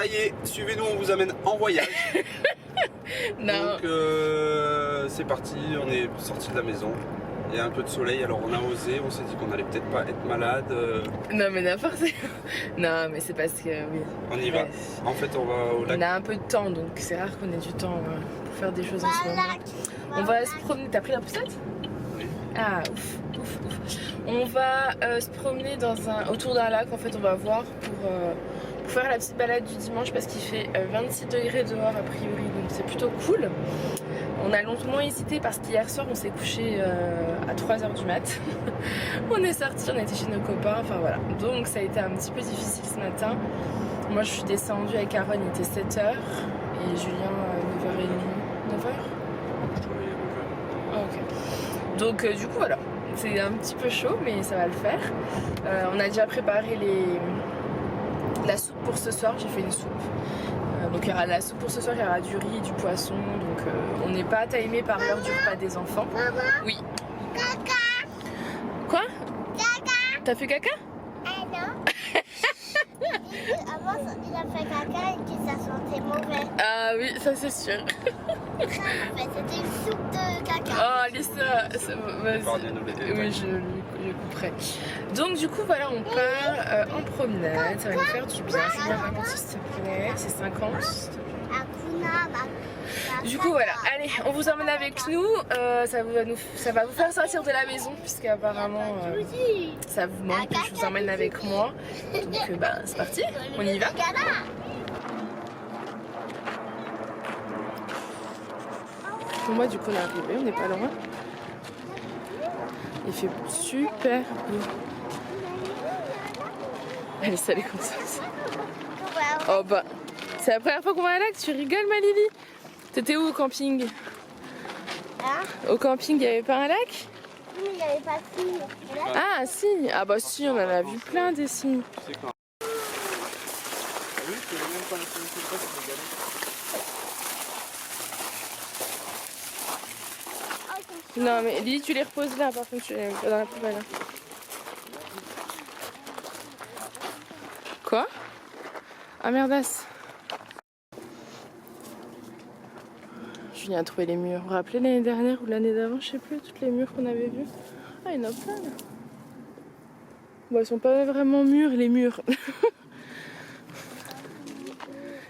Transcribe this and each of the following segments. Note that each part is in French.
Ça y est, suivez-nous, on vous amène en voyage. Non. Donc c'est parti, on est sorti de la maison. Il y a un peu de soleil, alors on a osé, on s'est dit qu'on allait peut-être pas être malade. Non mais n'importe quoi. Non mais c'est parce que oui. On y va. En fait on va au lac. On a un peu de temps donc c'est rare qu'on ait du temps pour faire des choses en ce moment. On va se promener. T'as pris la poussette? Oui. Ah ouf. On va se promener autour d'un lac. En fait on va voir pour faire la petite balade du dimanche parce qu'il fait 26 degrés dehors a priori donc c'est plutôt cool. On a longtemps hésité parce qu'hier soir on s'est couché à 3h du mat. On est sorti, on était chez nos copains, enfin voilà. Donc ça a été un petit peu difficile ce matin. Moi je suis descendue avec Aaron, il était 7h et Julien 9h30. 9h? Ah, ok. Donc du coup voilà, c'est un petit peu chaud mais ça va le faire. On a déjà préparé la soupe pour ce soir, j'ai fait une soupe. Donc il y aura la soupe pour ce soir, il y aura du riz et du poisson. Donc on n'est pas timé par l'heure du repas des enfants. Maman, Oui. caca. Quoi? Caca. T'as fait caca? Ah non. Avant, il a fait caca et que ça sentait mauvais. Ah oui, ça c'est sûr. Ça, en fait, c'était une soupe de caca. Oh Lisa, vas-y. Oui, je couperai. Donc du coup voilà, on part en promenade, ça va nous faire du bien. Julien ralentis s'il te plaît, c'est 50. Du coup voilà, allez, on vous emmène avec nous, ça va vous faire sortir de la maison puisque apparemment ça vous manque que je vous emmène avec moi. Donc bah, c'est parti, on y va. Pour moi du coup on est arrivé, on n'est pas loin. Il fait super beau. Allez, ça les console. Oh bah, c'est la première fois qu'on va à lac, tu rigoles ma Lily? T'étais où au camping? Hein? Au camping, il n'y avait pas un lac? Oui, il n'y avait pas de fille. Ah si, ah bah si, on en a vu plein des signes. Non mais Lily, tu les reposes là, par contre tu les mets pas dans la poubelle. Hein. Quoi? Ah merdasse. Julien a trouvé les murs. Vous vous rappelez l'année dernière ou l'année d'avant, je sais plus, toutes les murs qu'on avait vus? Ah, il y en a plein là. Bon, ils sont pas vraiment mûrs, les murs.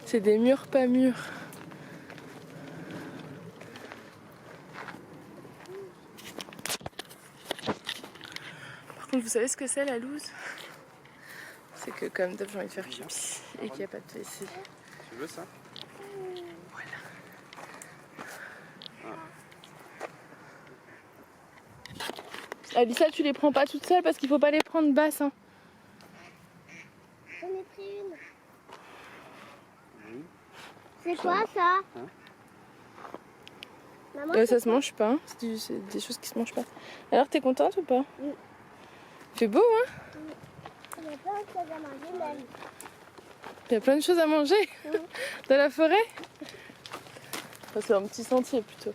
C'est des murs pas mûrs. Par contre, vous savez ce que c'est la loose? C'est que comme d'hab, j'ai envie de faire pipi et qu'il n'y a pas de WC. Tu veux ça? Voilà. Alissa, tu les prends pas toutes seules parce qu'il faut pas les prendre basses. Hein. J'en ai pris une. C'est quoi ça? Hein? Maman, Ça se mange pas, hein. C'est des choses qui se mangent pas. Alors t'es contente ou pas? Oui. C'est beau hein? il y a plein de choses à manger même. Il y a plein de choses à manger dans la forêt. Enfin, c'est un petit sentier plutôt.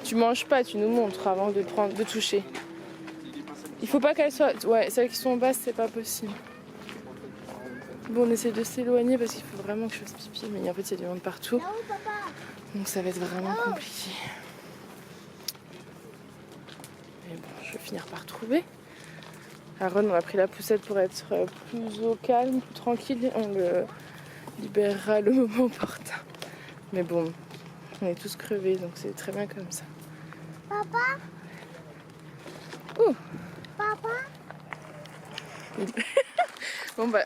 Tu manges pas, tu nous montres avant de toucher. Il faut pas qu'elles soient... Ouais, celles qui sont basses, c'est pas possible. Bon, on essaie de s'éloigner parce qu'il faut vraiment que je fasse pipi. Mais en fait, il y a du monde partout. Là-haut, papa. Donc ça va être vraiment compliqué. Mais bon, je vais finir par trouver. Aaron, on a pris la poussette pour être plus au calme, plus tranquille. On le libérera le moment opportun. Mais bon, on est tous crevés, donc c'est très bien comme ça. Papa. Ouh. Papa. Bon bah,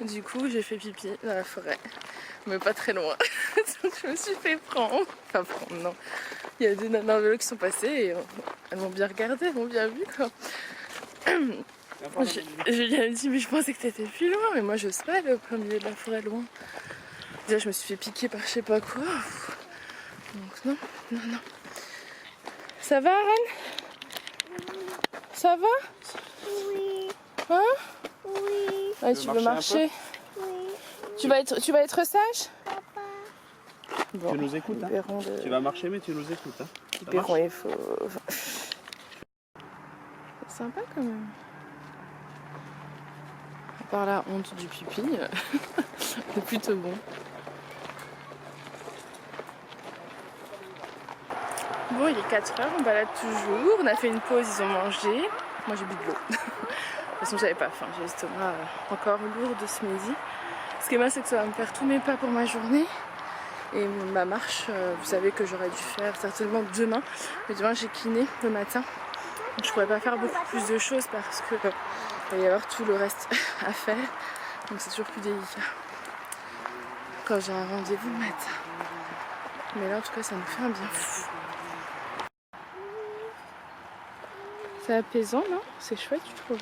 du coup j'ai fait pipi dans la forêt, mais pas très loin. Donc je me suis fait prendre. Enfin prendre, non. Il y a des nanas en vélo qui sont passées et elles m'ont bien regardé, elles m'ont bien vu quoi. Julien me dit mais je pensais que t'étais plus loin, mais moi je sais pas aller au plein milieu de la forêt loin. Déjà je me suis fait piquer par je sais pas quoi. Donc non. Ça va Aaron? Ça va? Oui. Hein? Oui. Ah, tu veux marcher? Oui. Tu vas être sage? Papa. Bon, Tu nous écoutes, hein? Tu vas marcher mais tu nous écoutes. Hein? Libérons les faux. C'est sympa quand même. part la honte du pipi, c'est plutôt bon. Bon, il est 4 heures, on balade toujours. On a fait une pause, ils ont mangé. Moi, j'ai bu de l'eau. De toute façon, j'avais pas faim. J'ai l'estomac encore lourd de ce midi. Ce qui est mal, c'est que ça va me faire tous mes pas pour ma journée. Et ma marche, vous savez que j'aurais dû faire certainement demain. Mais demain, j'ai kiné le matin. Donc, je pourrais pas faire beaucoup plus de choses parce que il va y avoir tout le reste à faire. Donc, c'est toujours plus délicat quand j'ai un rendez-vous le matin. Mais là, en tout cas, ça me fait un bien fou. C'est apaisant, non? C'est chouette, je trouve.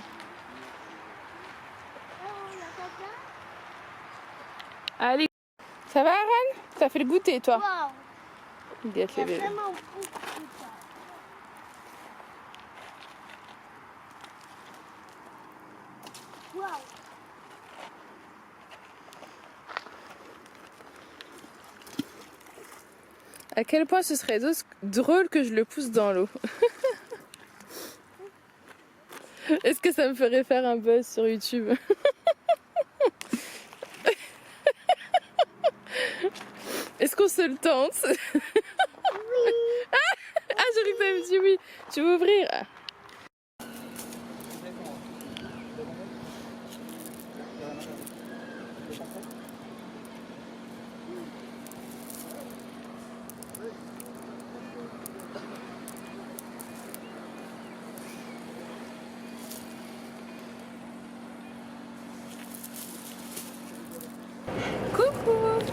Allez, ça va, Aran? T'as fait le goûter, toi? Waouh! Il gâte les bébés. Vraiment beaucoup de ça. Waouh! À quel point ce serait drôle que je le pousse dans l'eau. Est-ce que ça me ferait faire un buzz sur YouTube? Est-ce qu'on se le tente? Oui. Ah, j'ai cru que t'avais dit oui. Tu veux ouvrir?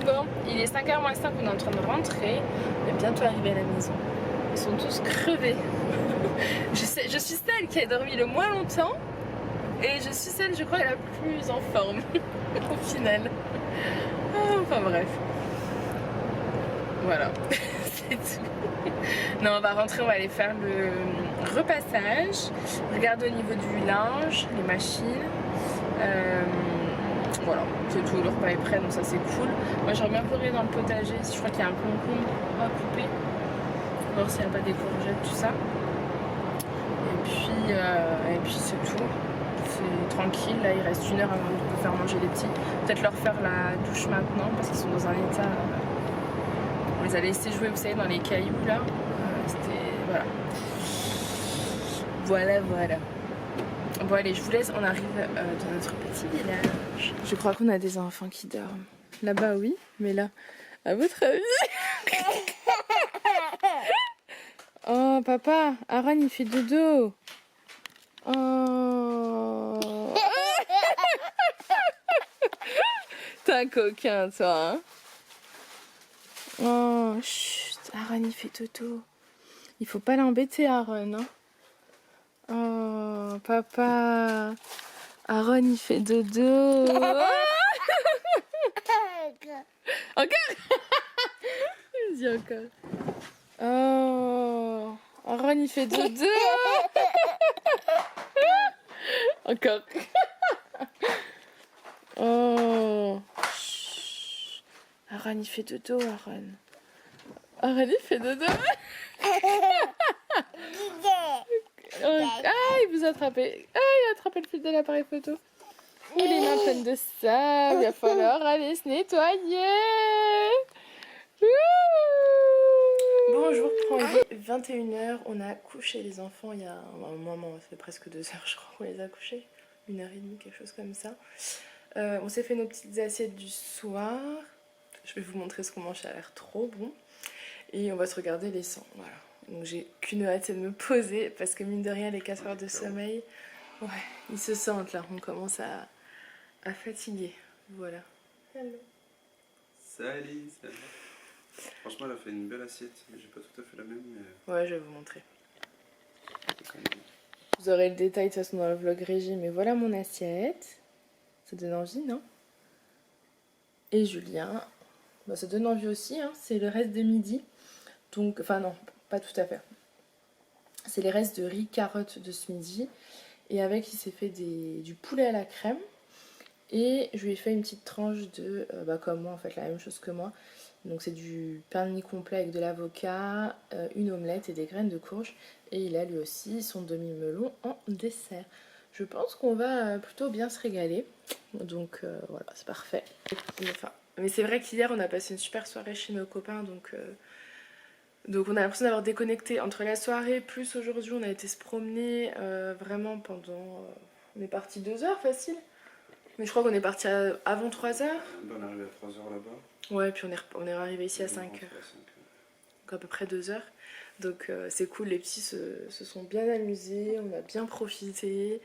Bon, il est 5h moins 5, on est en train de rentrer. On est bientôt arrivé à la maison. Ils sont tous crevés. Je suis celle qui a dormi le moins longtemps. Et je suis celle, je crois, la plus en forme. Au final. Enfin bref. Voilà. C'est tout. Non, on va rentrer, on va aller faire le repassage. Regarder au niveau du linge, les machines. Voilà, c'est tout, le repas est prêt, donc ça c'est cool. Moi j'aimerais bien regarder dans le potager, je crois qu'il y a un concombre à couper. Voir s'il n'y a pas des courgettes, tout ça. Et puis c'est tout. C'est tranquille, là il reste 1 heure avant de faire manger les petits. Peut-être leur faire la douche maintenant, parce qu'ils sont dans un état... On les a laissés jouer, vous savez, dans les cailloux là. C'était... Voilà. Voilà. Bon allez, je vous laisse, on arrive dans notre petit village. Je crois qu'on a des enfants qui dorment. Là-bas oui, mais là, à votre avis? Oh papa, Aran il fait dodo. Oh. T'es un coquin toi, hein? Oh, chut, Aran il fait dodo. Il faut pas l'embêter Aran, hein? Oh, papa, Aran il fait dodo. Encore? Il me dit encore. Oh, Aran il fait dodo. Encore. Oh. Chut. Aran il fait dodo, Aran. Aran il fait dodo. Ah, il vous a attrapé. Ah, il a attrapé le fil de l'appareil photo. Ouh, les mains pleines de sable. Il va falloir aller se nettoyer. Bonjour, prend 21h. On a couché les enfants il y a un moment. Ça fait presque 2 heures, je crois, qu'on les a couchés. 1h30, quelque chose comme ça. On s'est fait nos petites assiettes du soir. Je vais vous montrer ce qu'on mange, ça a l'air trop bon. Et on va se regarder les sangs. Voilà. Donc j'ai qu'une hâte, c'est de me poser parce que mine de rien les 4 heures de sommeil, ouais, ils se sentent là, on commence à fatiguer. Voilà. Hello. Salut, salut. Franchement elle a fait une belle assiette, mais j'ai pas tout à fait la même. Mais... Ouais, je vais vous montrer. Vous aurez le détail de toute façon dans le vlog régime, mais voilà mon assiette. Ça donne envie, non? Et Julien, bah, ça donne envie aussi, hein. C'est le reste de midi. Donc, enfin non, pas tout à fait. C'est les restes de riz carottes de ce midi. Et avec, il s'est fait du poulet à la crème. Et je lui ai fait une petite tranche de, comme moi en fait, la même chose que moi. Donc c'est du pain de mie complet avec de l'avocat, une omelette et des graines de courge. Et il a lui aussi son demi-melon en dessert. je pense qu'on va plutôt bien se régaler. Donc voilà, c'est parfait. Enfin, mais c'est vrai qu'hier on a passé une super soirée chez nos copains, donc on a l'impression d'avoir déconnecté entre la soirée plus aujourd'hui. On a été se promener vraiment pendant... on est parti 2 heures facile. Mais je crois qu'on est parti avant 3 heures. On est arrivé à 3 heures là-bas. Ouais, puis on est arrivé ici à 5 heures. Donc à peu près 2 heures. Donc c'est cool, les petits se sont bien amusés, on a bien profité.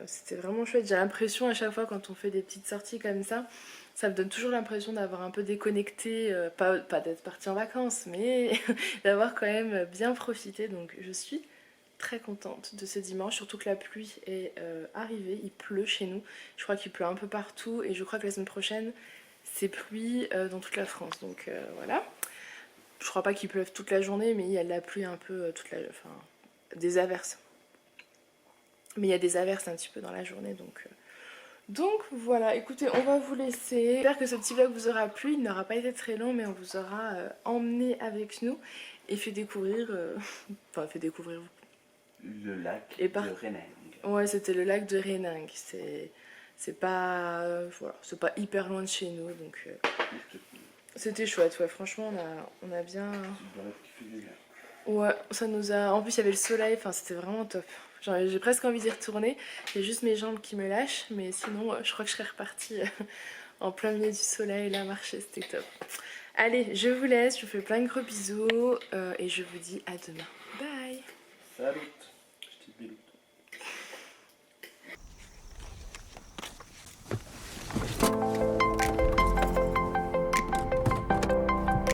C'était vraiment chouette. J'ai l'impression à chaque fois quand on fait des petites sorties comme ça me donne toujours l'impression d'avoir un peu déconnecté, pas d'être parti en vacances, mais d'avoir quand même bien profité. Donc je suis très contente de ce dimanche, surtout que la pluie est arrivée, il pleut chez nous. Je crois qu'il pleut un peu partout et je crois que la semaine prochaine c'est pluie dans toute la France. Donc voilà. Je crois pas qu'il pleuve toute la journée, mais il y a de la pluie un peu enfin, des averses. Mais il y a des averses un petit peu dans la journée, donc voilà, écoutez, on va vous laisser. J'espère que ce petit vlog vous aura plu. Il n'aura pas été très long, mais on vous aura emmené avec nous et fait découvrir... enfin, fait découvrir... Le lac de Réningue. Ouais, c'était le lac de Réningue. C'est pas... voilà, c'est pas hyper loin de chez nous, donc... C'était chouette, ouais, franchement, on a bien... Ouais, ça nous a... En plus, il y avait le soleil, enfin, c'était vraiment top. J'ai presque envie d'y retourner. J'ai juste mes jambes qui me lâchent, mais sinon, je crois que je serais repartie en plein milieu du soleil, là, marcher, c'était top. Allez, je vous laisse, je vous fais plein de gros bisous et je vous dis à demain. Bye! Salut!